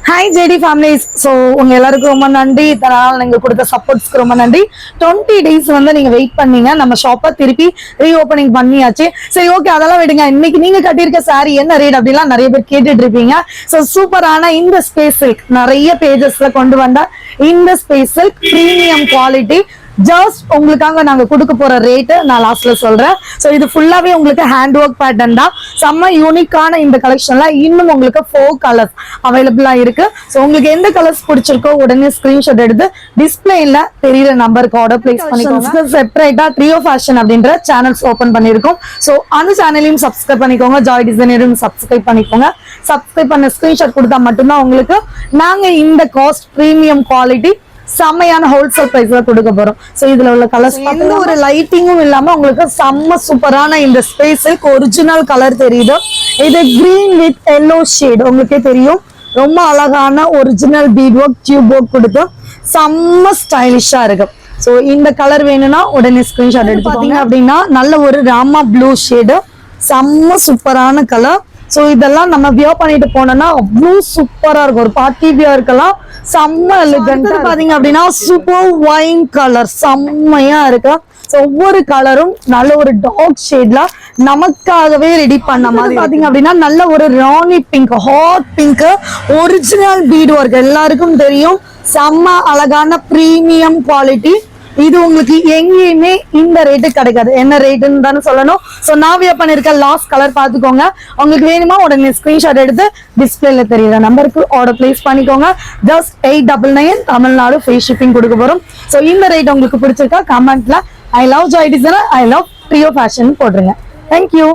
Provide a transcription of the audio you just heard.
Hi JD families. So உங்க எல்லாருக்கும் ரொம்ப நன்றி. இதனால நீங்க கொடுத்த சப்போர்ட்ஸ்க்கு ரொம்ப நன்றி. 20 days வந்து நீங்க வெயிட் பண்ணீங்க. நம்ம ஷாப்பை திருப்பி ரீஓபனிங் பண்ணியாச்சு. சரி ஓகே, அதெல்லாம் விடுங்க. இன்னைக்கு நீங்க கட்டியிருக்க saree என்ன ரேட் அப்படிலாம் நிறைய பேர் கேட்டுட்டு இருப்பீங்க. ஸோ சூப்பரான இந்த ஸ்பேஸ் சில்க் நிறைய பேஜஸ்ல கொண்டு வந்த இந்த space silk premium quality just உங்களுக்காக நாங்க கொடுக்க போற ரேட்டு நான் லாஸ்ட்ல சொல்றேன். ஸோ இது ஃபுல்லாவே உங்களுக்கு ஹேண்ட் ஒர்க் பேட்டர்ன் தான். செம்ம யூனிக்கான இந்த கலெக்ஷன்ல இன்னும் உங்களுக்கு 4 கலர்ஸ் அவைலபிளா இருக்கு. ஸோ உங்களுக்கு எந்த கலர்ஸ் பிடிச்சிருக்கோ உடனே ஸ்கிரீன்ஷாட் எடுத்து டிஸ்பிளேல தெரியுற நம்பருக்கு ஆர்டர் பிளேஸ் பண்ணிக்கோங்க. செப்பரேட்டா ட்ரியோ ஃபேஷன் அப்படின்ற சேனல்ஸ் ஓபன் பண்ணிருக்கோம். ஸோ அந்த சேனலையும் சப்ஸ்கிரைப் பண்ணிக்கோங்க. ஜாய் டிசைனரும் சப்ஸ்கிரைப் பண்ணிக்கோங்க. சப்ஸ்கிரைப் பண்ண ஸ்கிரீன்ஷாட் கொடுத்தா மட்டும்தான் உங்களுக்கு நாங்க இந்த காஸ்ட் பிரீமியம் குவாலிட்டி செம்மையான ஹோல்சேல் பிரைஸ்ல கொடுக்க போறோம். சோ இதுல உள்ள கலர்ஸ் எந்த ஒரு லைட்டிங்கும் இல்லாம உங்களுக்கு செம்ம சூப்பரான இந்த ஸ்பேஸுக்கு ஒரிஜினல் கலர் தெரியுது. இது கிரீன் வித் எல்லோ ஷேட் உங்களுக்கே தெரியும். ரொம்ப அழகான original bead work tube work கொடுத்து செம்ம ஸ்டைலிஷா இருக்கு. சோ இந்த கலர் வேணும்னா உடனே ஸ்கிரீன்ஷாட் எடுத்து பாத்தீங்க அப்படின்னா நல்ல ஒரு ராமா ப்ளூ ஷேடு செம்ம சூப்பரான கலர். சோ இதெல்லாம் நம்ம வியர் பண்ணிட்டு போனோம்னா அவ்வளோ சூப்பரா இருக்கும். ஒரு பார்ட்டி வியர்க்கெல்லாம் செம்ம எலிகண்டா பாத்தீங்க அப்படின்னா சூப்பர் ஒயின் கலர் செம்மையா இருக்கு. ஒவ்வொரு கலரும் நல்ல ஒரு டார்க் ஷேட்ல நமக்காகவே ரெடி பண்ண மாதிரி பாத்தீங்க அப்படின்னா நல்ல ஒரு Rani pink hot pink original bead work எல்லாருக்கும் தெரியும். செம்ம அழகான பிரீமியம் குவாலிட்டி. இது உங்களுக்கு எங்கேயுமே இந்த ரேட்டு கிடைக்காது. என்ன ரேட்டுன்னு தானே சொல்லணும். ஸோ நான் வியர் பண்ணிருக்க லாஸ்ட் கலர் பார்த்துக்கோங்க. உங்களுக்கு வேணுமா உடனே ஸ்கிரீன்ஷாட் எடுத்து டிஸ்பிளேல தெரியுற நம்பருக்கு ஆர்டர் பிளேஸ் பண்ணிக்கோங்க. ஜஸ்ட் 899 தமிழ்நாடு ஃப்ரீ ஷிப்பிங் கொடுக்க போறோம். ஸோ இந்த ரேட் உங்களுக்கு பிடிச்சிருக்கா கமெண்ட்ல I love joy designer I love trio fashion போட்டுருங்க. தேங்க்யூ.